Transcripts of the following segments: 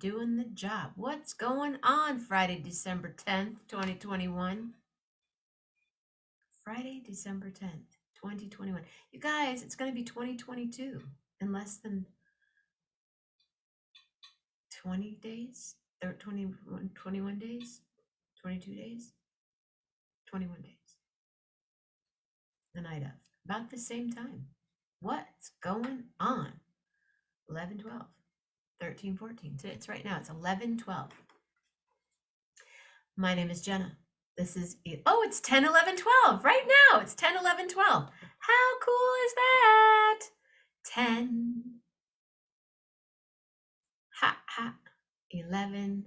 doing the job. What's going on Friday, December 10th, 2021? Friday, December 10th, 2021. You guys, it's going to be 2022 in less than 20 days, 21 days, 22 days, 21 days. The night of, about the same time. What's going on? 11, 12, 13, 14. It's right now, it's 11, 12. My name is Jenna. This is, it's 10, 11, 12. Right now, it's 10, 11, 12. How cool is that? 10, 11,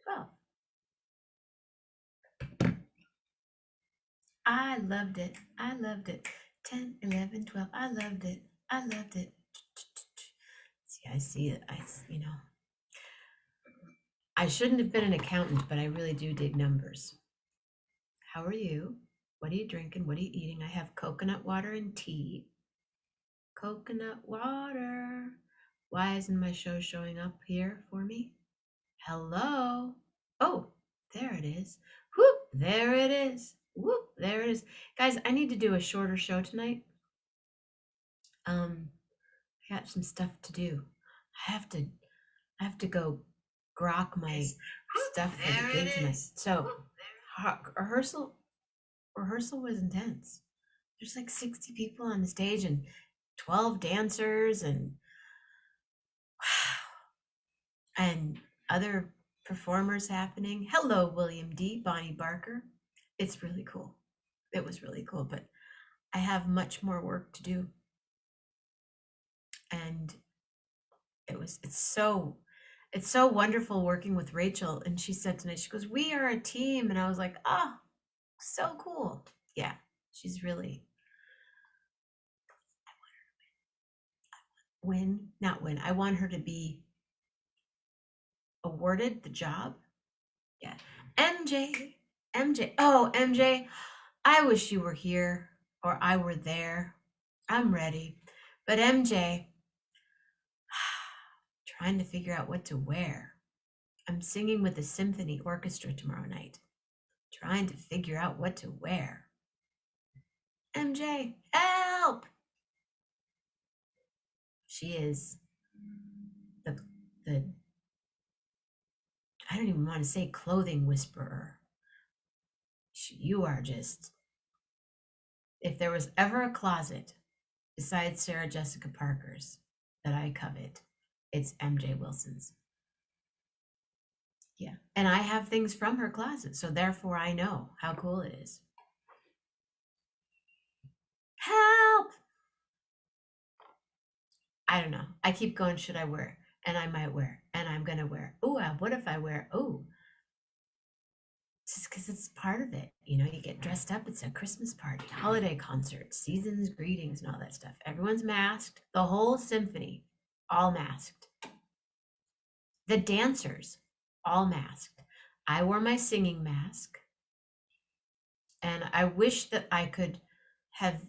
12. I loved it. I loved it. 10, 11, 12. I loved it. I loved it. See, I see it. I shouldn't have been an accountant, but I really do dig numbers. How are you? What are you drinking? What are you eating? I have coconut water and tea. Coconut water. Why isn't my show showing up here for me? Hello? Oh, there it is. Whoop, there it is. Whoop, there it is. Guys, I need to do a shorter show tonight. I got some stuff to do. I have to go grok my stuff for the gig tonight. So rehearsal was intense. There's like 60 people on the stage and 12 dancers and other performers happening. Hello, William D. Bonnie Barker. It's really cool. It was really cool, but I have much more work to do. And it's so wonderful working with Rachel. And she said tonight, she goes, "We are a team." And I was like, oh, so cool. Yeah, she's really, I want her to be awarded the job. Yeah. MJ. Oh, MJ, I wish you were here or I were there. I'm ready. But MJ, trying to figure out what to wear. I'm singing with the symphony orchestra tomorrow night. Trying to figure out what to wear. MJ, help! She is the I don't even want to say clothing whisperer. You are just, if there was ever a closet besides Sarah Jessica Parker's that I covet, it's MJ Wilson's. Yeah. And I have things from her closet, so therefore I know how cool it is. Help! I don't know. I keep going, should I wear? And I might wear. And I'm going to wear. Oh, what if I wear? Oh, just because it's part of it. You get dressed up. It's a Christmas party, holiday concert, season's greetings, and all that stuff. Everyone's masked. The whole symphony, all masked. The dancers, all masked. I wore my singing mask. And I wish that I could have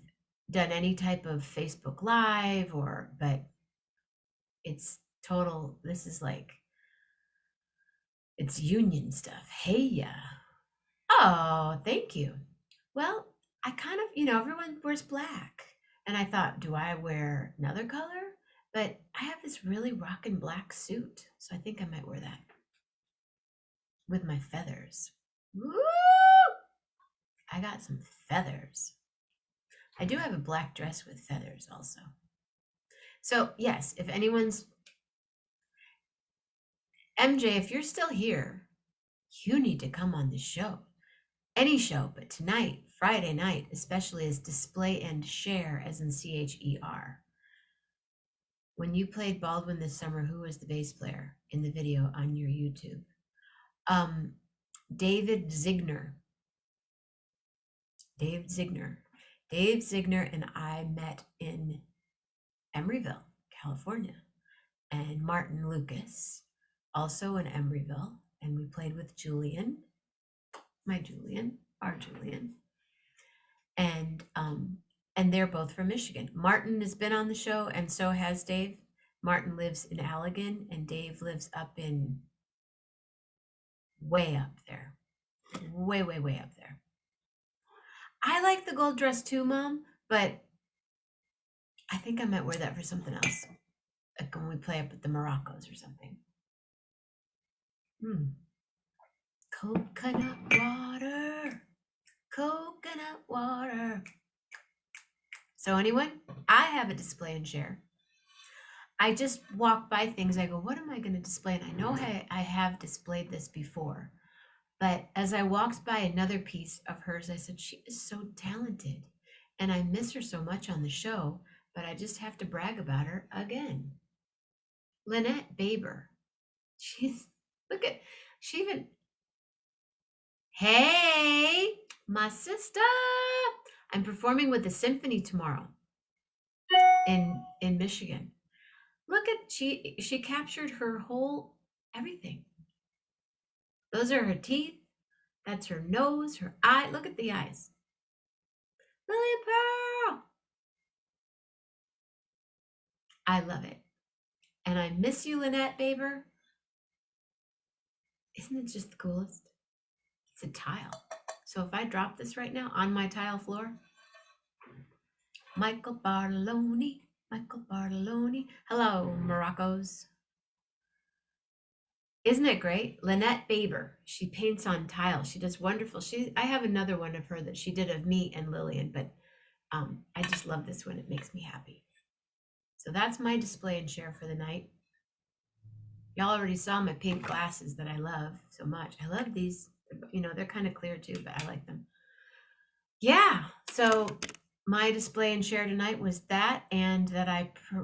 done any type of Facebook Live but it's total, this is like, it's union stuff. Hey, yeah. Oh, thank you. Well, I kind of, everyone wears black. And I thought, do I wear another color? But I have this really rockin' black suit. So I think I might wear that with my feathers. Woo! I got some feathers. I do have a black dress with feathers also. So yes, if anyone's, MJ, if you're still here, you need to come on the show. Any show, but tonight, Friday night, especially, is Display and Share, as in CHER. When you played Baldwin this summer, who was the bass player in the video on your YouTube? Dave Zigner. Dave Zigner and I met in Emeryville, California. And Martin Lucas, also in Emeryville. And we played with Julian, our Julian. And and they're both from Michigan. Martin has been on the show, and so has Dave. Martin lives in Allegan, and Dave lives up in way up there. Way, way, way up there. I like the gold dress too, Mom, but I think I might wear that for something else. Like when we play up at the Moroccos or something. Coconut water. Coconut water. So anyone? I have a display and share. I just walk by things. I go, what am I going to display? And I know I have displayed this before. But as I walked by another piece of hers, I said, she is so talented. And I miss her so much on the show, but I just have to brag about her again. Lynette Baber. Look at, she even, hey, my sister. I'm performing with the symphony tomorrow in Michigan. Look at, she captured her whole everything. Those are her teeth. That's her nose, her eye. Look at the eyes. Lily Pearl. I love it. And I miss you, Lynette Baber. Isn't it just the coolest? It's a tile. So if I drop this right now on my tile floor, Michael Bartoloni. Hello, Moroccos. Isn't it great? Lynette Baber. She paints on tile. She does wonderful. I have another one of her that she did of me and Lillian, but I just love this one. It makes me happy. So that's my display and share for the night. Y'all already saw my pink glasses that I love so much. I love these. They're kind of clear too, but I like them. Yeah. So my display and share tonight was that, and that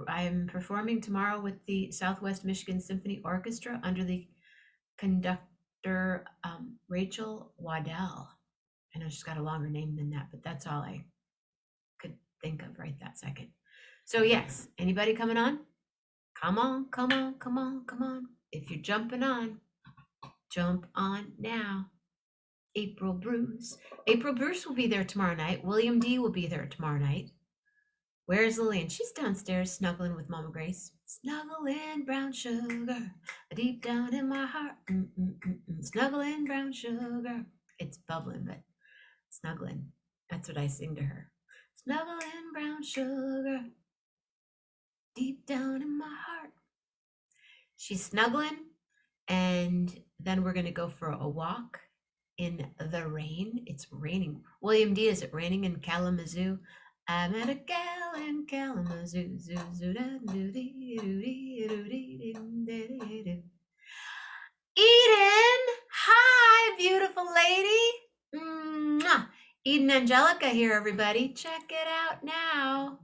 I'm performing tomorrow with the Southwest Michigan Symphony Orchestra under the conductor Rachel Waddell. I know she's got a longer name than that, but that's all I could think of right that second. So yes, anybody coming on? Come on. If you're jumping on, jump on now. April Bruce will be there tomorrow night. William D will be there tomorrow night. Where's Lillian? She's downstairs snuggling with Mama Grace. Snuggling brown sugar, deep down in my heart. Snuggling brown sugar. It's bubbling, but snuggling. That's what I sing to her. Snuggling brown sugar, deep down in my heart. She's snuggling, and then we're going to go for a walk in the rain. It's raining. William D, is it raining in Kalamazoo? I met a gal in Kalamazoo. Eden, hi, beautiful lady. Mwah. Eden Angelica here, everybody. Check it out now.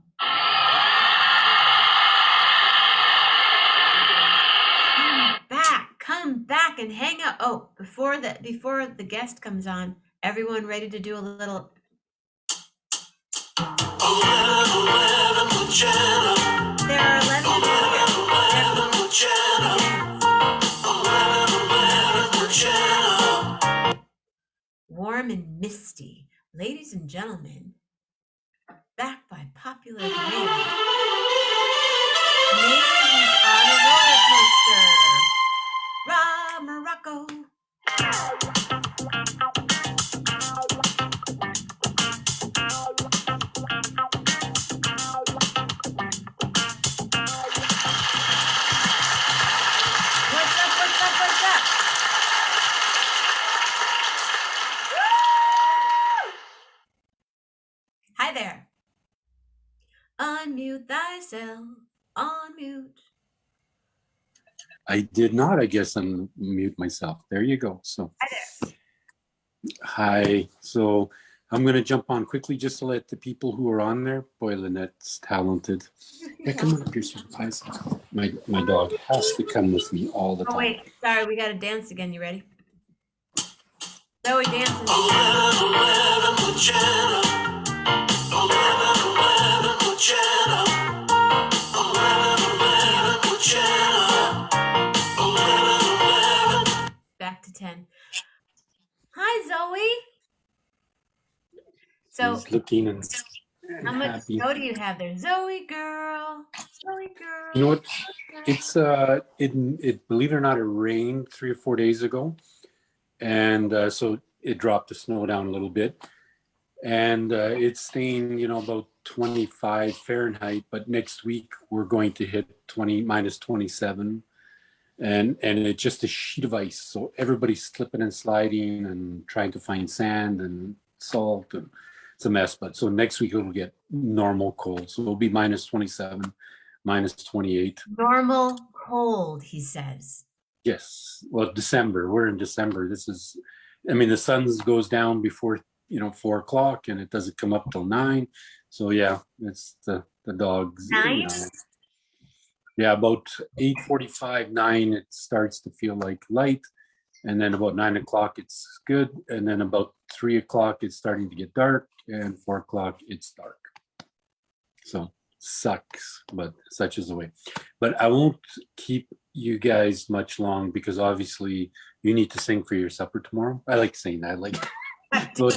Come back and hang out. Oh, before the guest comes on, everyone ready to do a little 11, Jenna. There are 11 Jenna. Warm and misty. Ladies and gentlemen, back by popular demand. Ladies on a roller coaster. Morocco. What's up? Hi there. Unmute thyself. Unmute. I did not, I guess, unmute myself. There you go. So, hi there. Hi. So I'm going to jump on quickly just to let the people who are on there. Boy, Lynette's talented. Yeah, come on up here, guys. My dog has to come with me all the time. Oh wait, sorry, we got to dance again. You ready? Zoe dancing. Back to 10. Hi, Zoe. So she's looking and and How much happy. snow do you have there? Zoe girl. Zoe You know girl. what? It's it believe it or not, it rained 3 or 4 days ago, and so it dropped the snow down a little bit, and it's staying, about 25 Fahrenheit. But next week we're going to hit 20 minus 27, and it's just a sheet of ice. So everybody's slipping and sliding and trying to find sand and salt, and it's a mess. But so next week it'll get normal cold. So it'll be minus 27, minus 28. Normal cold, he says. Yes. Well, December. We're in December. I mean, the sun goes down before 4 o'clock, and it doesn't come up till 9. So yeah, it's the dogs. 9? Yeah, about 8:45, 9, it starts to feel like light, and then about 9 o'clock it's good, and then about 3 o'clock it's starting to get dark, and 4 o'clock it's dark. So sucks, but such is the way. But I won't keep you guys much long, because obviously you need to sing for your supper tomorrow. I like saying that. Like, well, It's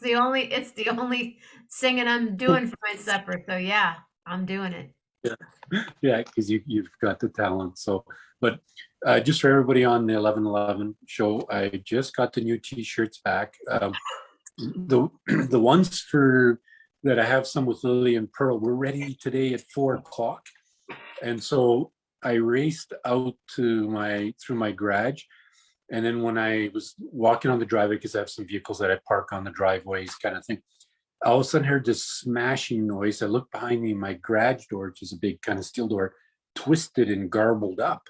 the only singing I'm doing for my supper. So yeah, I'm doing it. yeah, because you've got the talent. So, but just for everybody on the 11/11 show, I just got the new T-shirts back. The the ones for that I have some with Lily and Pearl were ready today at 4 o'clock, and so I raced out to through my garage, and then when I was walking on the driveway, because I have some vehicles that I park on the driveways, kind of thing, all of a sudden I heard this smashing noise. I looked behind me, my garage door, which is a big kind of steel door, twisted and garbled up,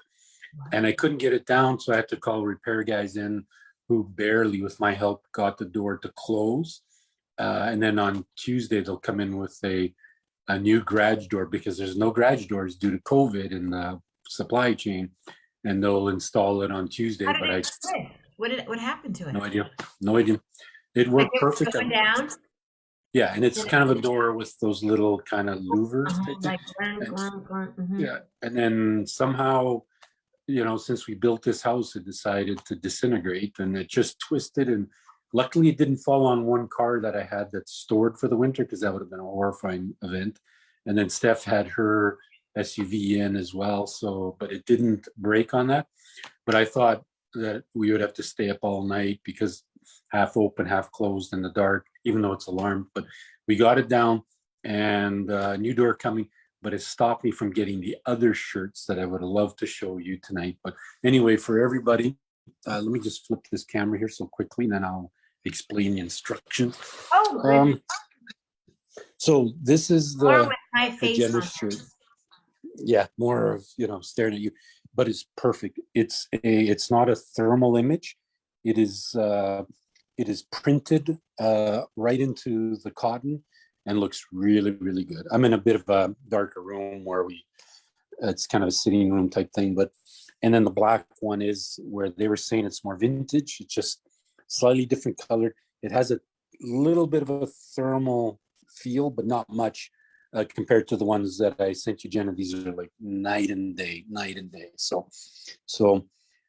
and I couldn't get it down, so I had to call repair guys in, who barely, with my help, got the door to close. And then on Tuesday they'll come in with a new garage door, because there's no garage doors due to COVID and the supply chain, and they'll install it on Tuesday. How did But it twist? What happened to it? no idea. It Like worked it was perfect. going down? Yeah, and it's Did kind of a door with those little kind of louvers type thing. like mhm. Yeah, and then somehow, since we built this house, it decided to disintegrate, and it just twisted. And luckily it didn't fall on one car that I had that's stored for the winter, because that would have been a horrifying event. And then Steph had her SUV in as well, so, but it didn't break on that. But I thought that we would have to stay up all night, because half open, half closed in the dark, even though it's alarmed. But we got it down, and new door coming. But it stopped me from getting the other shirts that I would have loved to show you tonight. But anyway, for everybody, let me just flip this camera here so quickly, and then I'll explain the instructions. Oh, so this is more the with my face Jenna on. shirt. Yeah, more of staring at you, but it's perfect. It's not a thermal image. It is printed right into the cotton, and looks really, really good. I'm in a bit of a darker room where it's kind of a sitting room type thing, and then the black one is where they were saying it's more vintage. It's just slightly different color. It has a little bit of a thermal feel, but not much compared to the ones that I sent you, Jenna. These are like night and day. So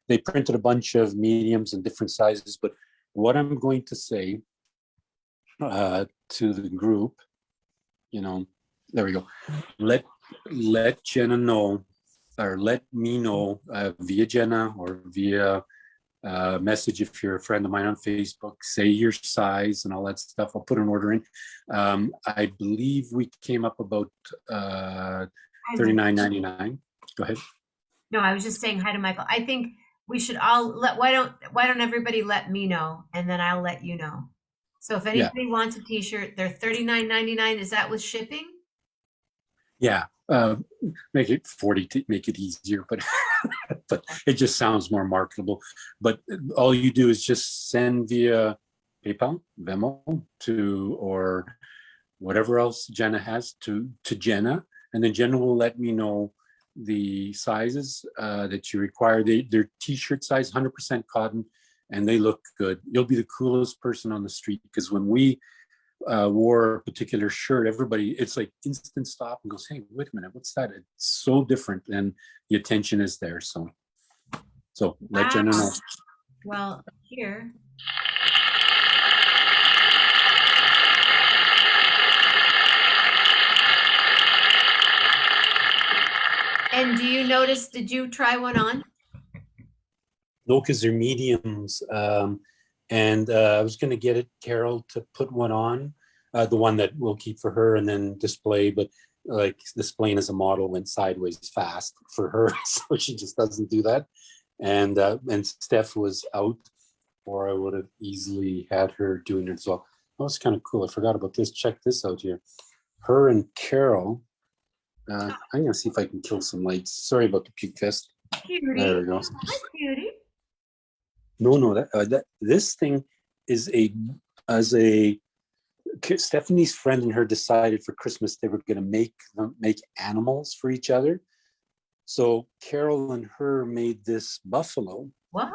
they printed a bunch of mediums and different sizes. But what I'm going to say to the group, there we go. Let Jenna know, or let me know via Jenna or via message, if you're a friend of mine on Facebook, say your size and all that stuff. I'll put an order in. I believe we came up about $39.99. Go ahead. No, I was just saying hi to Michael. I think we should all why don't everybody let me know, and then I'll let you know. So if anybody wants a t-shirt, they're $39.99. Is that with shipping? Yeah. Make it 40 to make it easier, but but it just sounds more marketable. But all you do is just send via PayPal, Venmo, or whatever else Jenna has to Jenna, and then Jenna will let me know the sizes that you require. They're t-shirt size, 100% cotton, and they look good. You'll be the coolest person on the street, because when we wore a particular shirt, everybody, it's like instant stop and goes, hey, wait a minute, what's that? It's so different, and the attention is there. So let Jenna know. Well, here. And do you notice, did you try one on? No, because they're mediums. And I was going to get it, Carol, to put one on, the one that we'll keep for her and then display. But like displaying as a model went sideways fast for her, so she just doesn't do that. And Steph was out, or I would have easily had her doing it as well. That was kind of cool. I forgot about this. Check this out here. Her and Carol. I'm gonna see if I can kill some lights. Sorry about the puke fest. There Cutie. we go. Hi, cutie. No, that this thing is as a Stephanie's friend and her decided for Christmas they were going to make animals for each other. So Carol and her made this buffalo. What?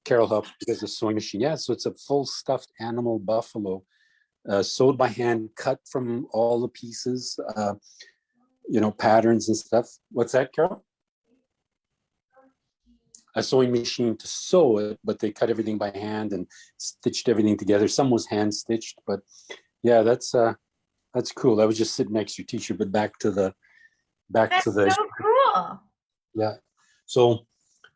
Carol helped because of the sewing machine. Yeah, so it's a full stuffed animal buffalo, sewed by hand, cut from all the pieces, patterns and stuff. What's that, Carol? A sewing machine to sew it, but they cut everything by hand and stitched everything together. Some was hand stitched, but yeah, that's cool. I was just sitting next to your teacher, but back to the That's so cool. yeah. So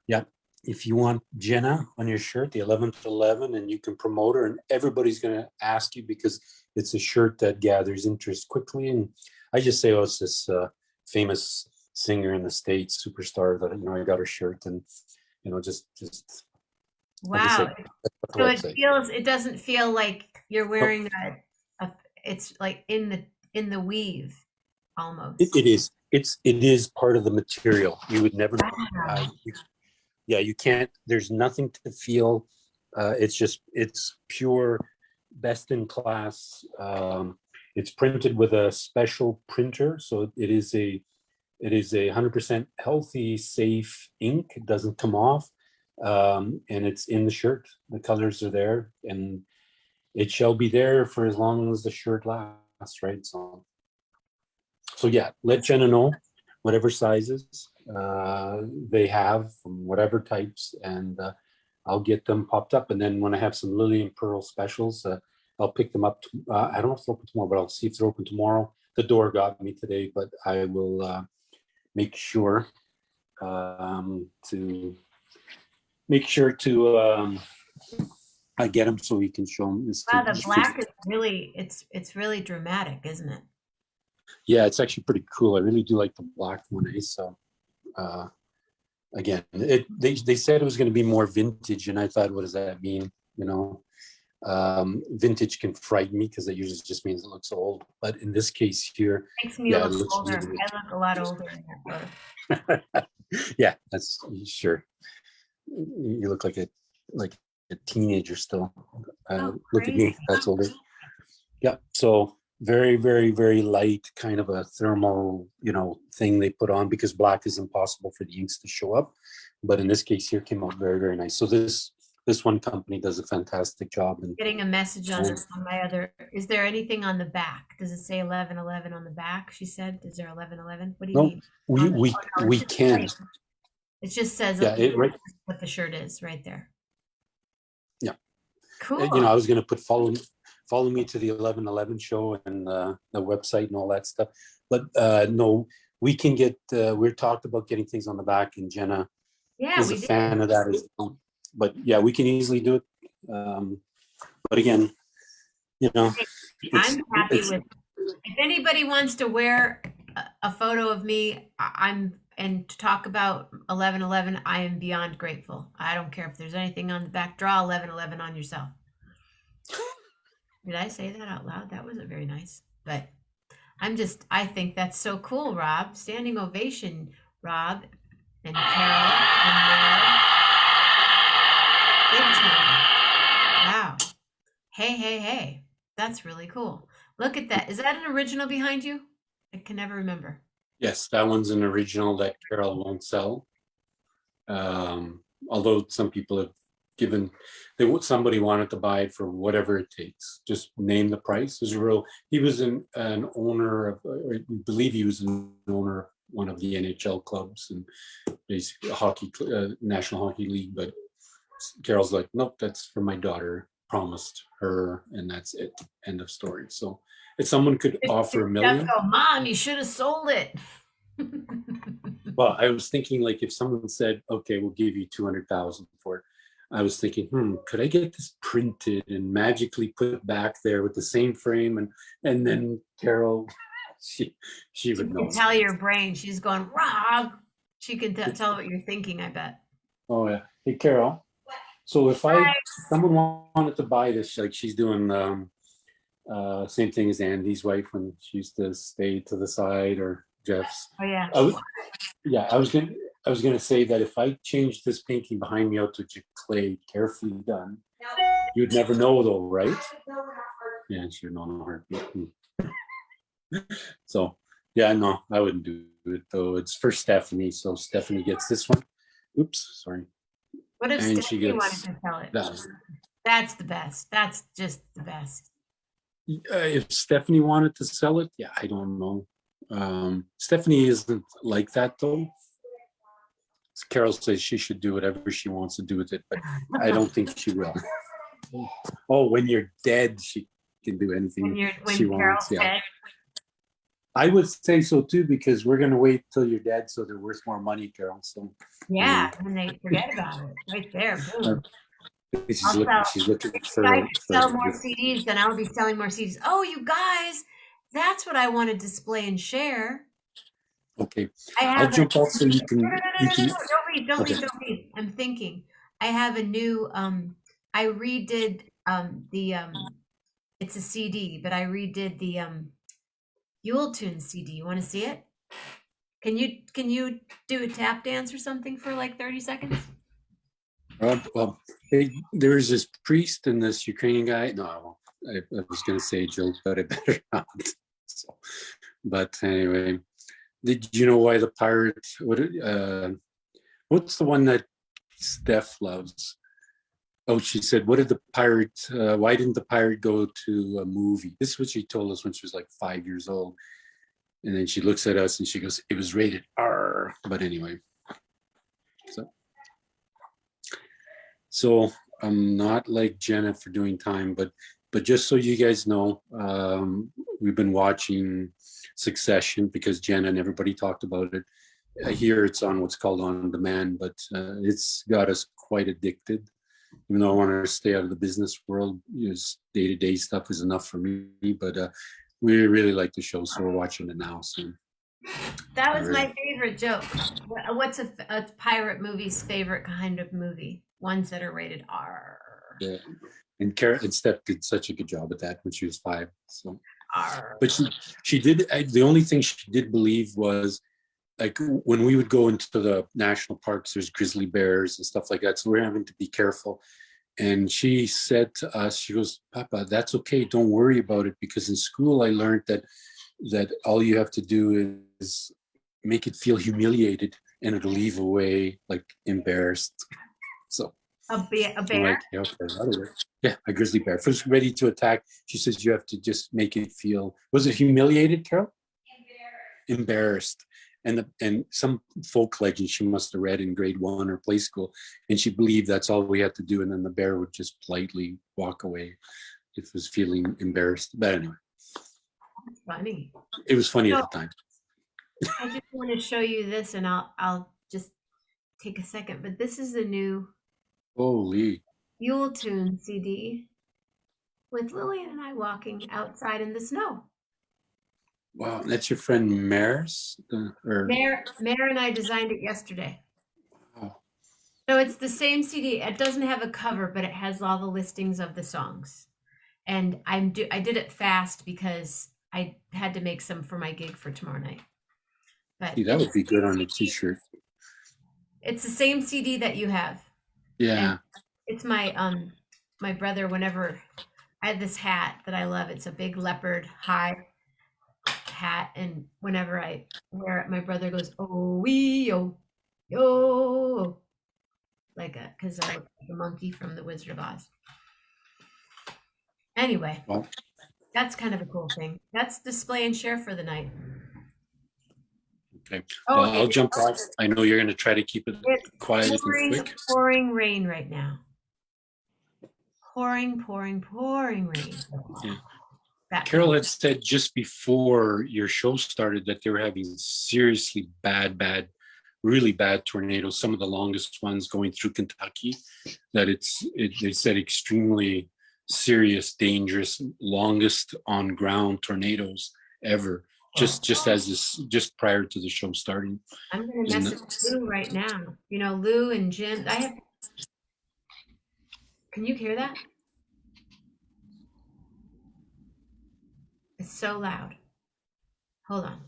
yeah, if you want Jenna on your shirt, the 11th and you can promote her, and everybody's going to ask you because it's a shirt that gathers interest quickly. And I just say, oh, it's this famous singer in the States, superstar that I got her shirt, and just like I Wow. said, So it doesn't feel like you're nope. wearing it's like in the weave almost. It is. It is part of the material. You would never know. Wow. You can't. There's nothing to feel. It's pure, best in class. It's printed with a special printer, so it is a 100% healthy, safe ink. It doesn't come off, and it's in the shirt. The colors are there, and it shall be there for as long as the shirt lasts. Right. So yeah, let Jenna know whatever sizes they have from whatever types, and I'll get them popped up. And then when I have some Lily and Pearl specials, I'll pick them up. I don't know if they're open tomorrow, but I'll see if they're open tomorrow. The door got me today, but I will make sure to I get them so we can show them. Wow, the black is really it's really dramatic, isn't it? Yeah, it's actually pretty cool. I really do like the black one. So again, they said it was going to be more vintage, and I thought, what does that mean? Vintage can frighten me because it usually just means it looks old. But in this case here, Makes me look older. Really I look a lot older in that photo. Yeah, that's sure. You look like a teenager still. Look at me, that's older. Yeah, so very, very, very light, kind of a thermal, thing they put on because black is impossible for the inks to show up. But in this case here, came out very, very nice. So this one company does a fantastic job. And getting a message on my other. Is there anything on the back? Does it say 11/11 on the back? She said, "Is there 11/11?" What do you mean? We can. It just says what the shirt is right there. Yeah. Cool. I was going to put follow me to the 11/11 show and the website and all that stuff. But no, we can get. We're talked about getting things on the back, and Jenna is a fan of that as well. But yeah, we can easily do it. But again, I'm happy with. If anybody wants to wear a photo of me, and to talk about 11/11, I am beyond grateful. I don't care if there's anything on the back. Draw 11/11 on yourself. Did I say that out loud? That wasn't very nice. But I think that's so cool, Rob. Standing ovation, Rob and Carol and Mel. Big time. Wow. Hey. That's really cool. Look at that. Is that an original behind you? I can never remember. Yes, that one's an original that Carol won't sell. Although some people have somebody wanted to buy it for whatever it takes. Just name the price. He was an owner of, I believe he was an owner of one of the NHL clubs and basically National Hockey League. But Carol's like, nope, that's for my daughter. Promised her, and that's it. End of story. So if someone could offer $1 million, Mom, you should have sold it. Well, I was thinking like if someone said, okay, we'll give you 200,000 for it. I was thinking, could I get this printed and magically put back there with the same frame? And then Carol, she She would can know. tell your brain. She's going, Rob. She can tell what you're thinking, I bet. Oh yeah. Hey Carol. So if someone wanted to buy this, like she's doing same thing as Andy's wife when she used to stay to the side, or Jeff's. Oh yeah. Yeah, I was gonna say that if I changed this painting behind me out to clay, carefully done, you'd never know though, right? Yeah, sure, no heartbeat. So yeah, no, I wouldn't do it though. It's for Stephanie, so Stephanie gets this one. Oops, sorry. What if And she Stephanie wanted gets to sell it? that. That's the best. That's just the best. If Stephanie wanted to sell it, yeah, I don't know. Stephanie isn't like that though. Carol says she should do whatever she wants to do with it, but I don't think she will. Oh, when you're dead, she can do anything she wants. Yeah, dead. I would say so too, because we're gonna wait till you're dead, so they're worth more money, Carol. So yeah, and they forget about it right there. Boom. she's looking for. I sell more CDs, then I'll be selling more CDs. Oh, you guys, that's what I want to display and share. Okay, I'll jump off so you can. Don't leave. I'm thinking. I have a new. I redid the It's a CD, but I redid the Yule Tune CD. You want to see it? Can you do a tap dance or something for like 30 seconds? Well, there's this priest and this Ukrainian guy. No, I was going to say a joke, but I better not. So, but anyway, did you know why the pirate? What's the one that Steph loves? Oh, she said, "What did the pirate? Why didn't the pirate go to a movie?" This is what she told us when she was like 5 years old. And then she looks at us and she goes, "It was rated R." But anyway, so I'm not like Jenna for doing time, but just so you guys know, we've been watching Succession because Jenna and everybody talked about it. Here it's on what's called on demand, but it's got us quite addicted. Even though I want to stay out of the business world, day-to-day stuff is enough for me. But we really like the show, so we're watching it now. So that was my favorite joke. What's a pirate movie's favorite kind of movie? Ones that are rated R. Yeah, and Kara and Steph did such a good job at that when she was 5. So, R. but she did. The only thing she did believe was like when we would go into the national parks, there's grizzly bears and stuff like that. So we're having to be careful. And she said to us, she goes, "Papa, that's okay. Don't worry about it, because in school I learned that all you have to do is make it feel humiliated, and it'll leave away like embarrassed." So a bear? Like, yeah, okay, that'll work. Yeah, a grizzly bear. If it's ready to attack, she says you have to just make it feel. Was it humiliated, Carol? Embarrassed. And some folk legend she must have read in grade 1 or play school, and she believed that's all we had to do, and then the bear would just politely walk away if it was feeling embarrassed. But anyway, that's funny. It was funny at the time. I just want to show you this, and I'll just take a second. But this is the new Holy Yule Tune CD with Lillian and I walking outside in the snow. Wow, that's your friend Maris? Mare and I designed it yesterday. Wow. So it's the same CD. It doesn't have a cover, but it has all the listings of the songs. And I did it fast because I had to make some for my gig for tomorrow night. But See, that would be good on a t-shirt. It's the same CD that you have. Yeah. And it's my my brother, whenever I have this hat that I love, it's a big leopard high hat, and whenever I wear it, my brother goes, "Oh wee yo yo," because I look like the monkey from the Wizard of Oz. Anyway, well, that's kind of a cool thing. That's display and share for the night. Okay. I'll jump off. I know you're going to try to keep it quiet and quick. Pouring rain right now. Pouring rain. Yeah. Carol had said just before your show started that they were having seriously bad really bad tornadoes, some of the longest ones going through Kentucky, that they said extremely serious, dangerous, longest on ground tornadoes ever. Just prior to the show starting. I'm gonna Isn't message it? Lou right now. You know, Lou and Jen. Can you hear that? It's so loud. Hold on.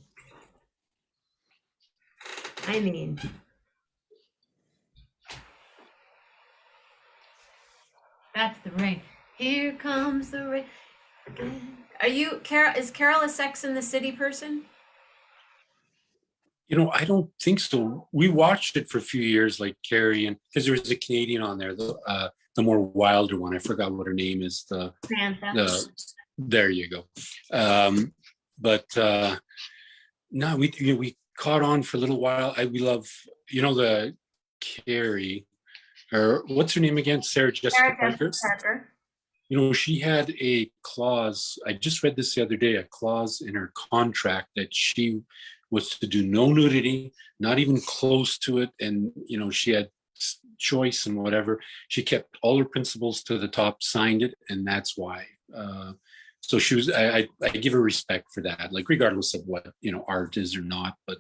I mean, that's the rain. Here comes the rain. Are you Carol? Is Carol a Sex in the City person? I don't think so. We watched it for a few years, like Carrie, and because there was a Canadian on there, the more wilder one. I forgot what her name is. Samantha. There you go. But no, we caught on for a little while. We love the Carrie, or what's her name again? Sarah Jessica Sarah Parker. Jessica Parker. She had a clause. I just read this the other day, a clause in her contract that she was to do no nudity, not even close to it. And, she had choice and whatever. She kept all her principles to the top, signed it, and that's why. So she was, I give her respect for that, like regardless of what, art is or not, but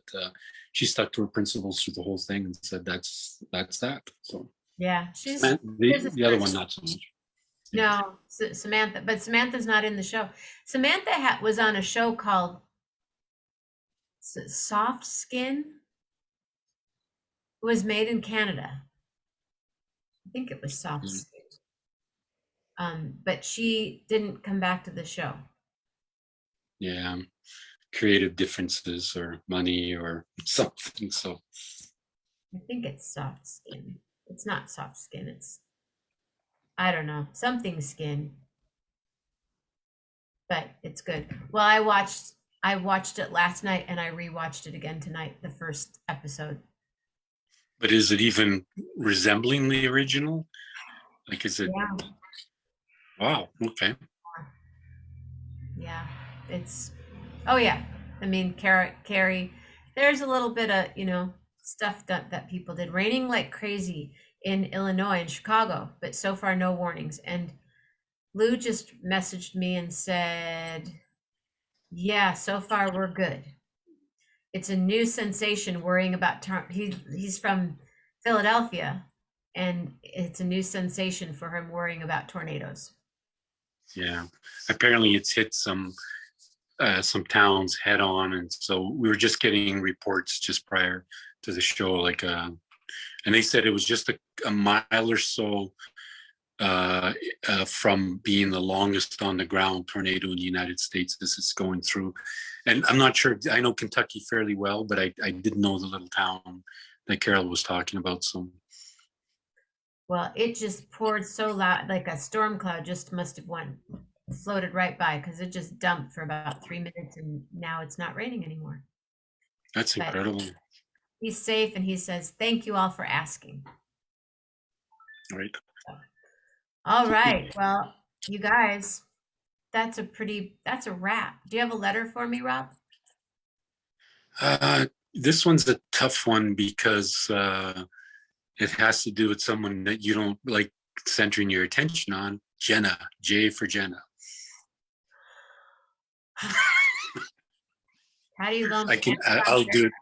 she stuck to her principles through the whole thing and said, that's that. So Yeah, the other one, not so much. No, Samantha, but Samantha's not in the show. Samantha was on a show called Soft Skin. It was made in Canada. I think it was Soft Skin. But she didn't come back to the show. Yeah, creative differences or money or something. So I think it's Soft Skin. It's not Soft Skin. I don't know, something skin. But it's good. Well, I watched it last night and I rewatched it again tonight, the first episode. But is it even resembling the original? Like, is it? Yeah. Wow. Okay. Yeah. Oh yeah. I mean, Carrie, there's a little bit of, stuff that people did. Raining like crazy in Illinois and Chicago, but so far no warnings. And Lou just messaged me and said, yeah, so far we're good. It's a new sensation worrying about he's from Philadelphia, and it's a new sensation for him worrying about tornadoes. Yeah. Apparently, it's hit some towns head on, and so we were just getting reports just prior to the show, like, and they said it was just a mile or so from being the longest on the ground tornado in the United States as it's going through. And I'm not sure, I know Kentucky fairly well, but I didn't know the little town that Carol was talking about. So, well, it just poured so loud, like a storm cloud just must have floated right by, because it just dumped for about 3 minutes and now it's not raining anymore. That's incredible. But he's safe, and he says, thank you all for asking. Right. All right. Well, you guys, that's a wrap. Do you have a letter for me, Rob? This one's a tough one because it has to do with someone that you don't like centering your attention on. Jenna, J for Jenna. How do you lump? I'll do it.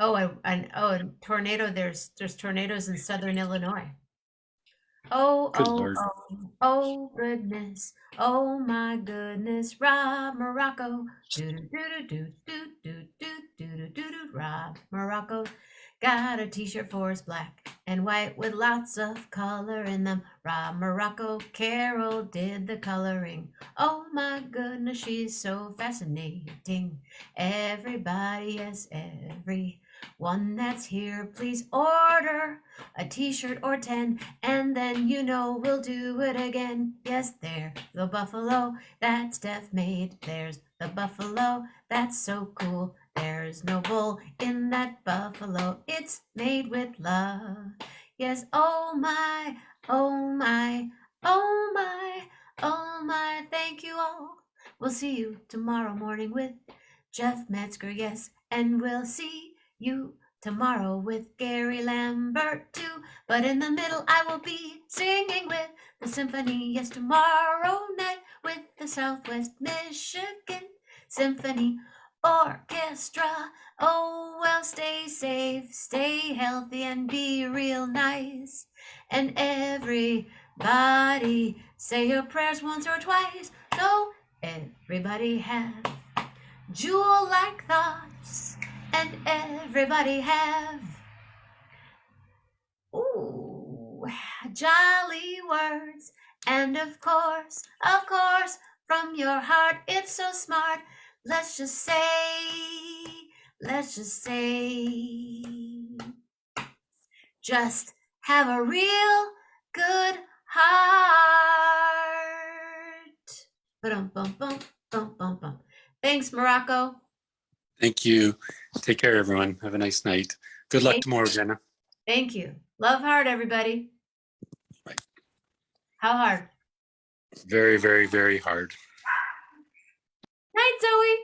Oh, a tornado. There's tornadoes in southern Illinois. Oh, goodness. Oh, my goodness. Rob Morocco. Rob Morocco. Got a t-shirt for his black and white with lots of color in them. Rob Morocco, Carol did the coloring. Oh my goodness, she's so fascinating. Everybody, yes, everyone that's here, please order a t-shirt or 10, and then we'll do it again. Yes, there, the buffalo that Steph made. There's the buffalo that's so cool. There's no bull in that buffalo. It's made with love. Yes, oh my, oh my, oh my, oh my. Thank you all. We'll see you tomorrow morning with Jeff Metzger. Yes, and we'll see you tomorrow with Gary Lambert too. But in the middle I will be singing with the symphony. Yes, tomorrow night with the Southwest Michigan Symphony Orchestra. Oh, well, stay safe, stay healthy, and be real nice. And everybody say your prayers once or twice. So everybody have jewel-like thoughts, and everybody have ooh, jolly words. And of course, from your heart, it's so smart. Let's just say, just have a real good heart. Bum bum bum bum bum bum. Thanks, Morocco. Thank you. Take care, everyone. Have a nice night. Good luck tomorrow, Jenna. Thank you. Love hard, everybody. Bye. How hard? Very, very, very hard. Night, Zoe.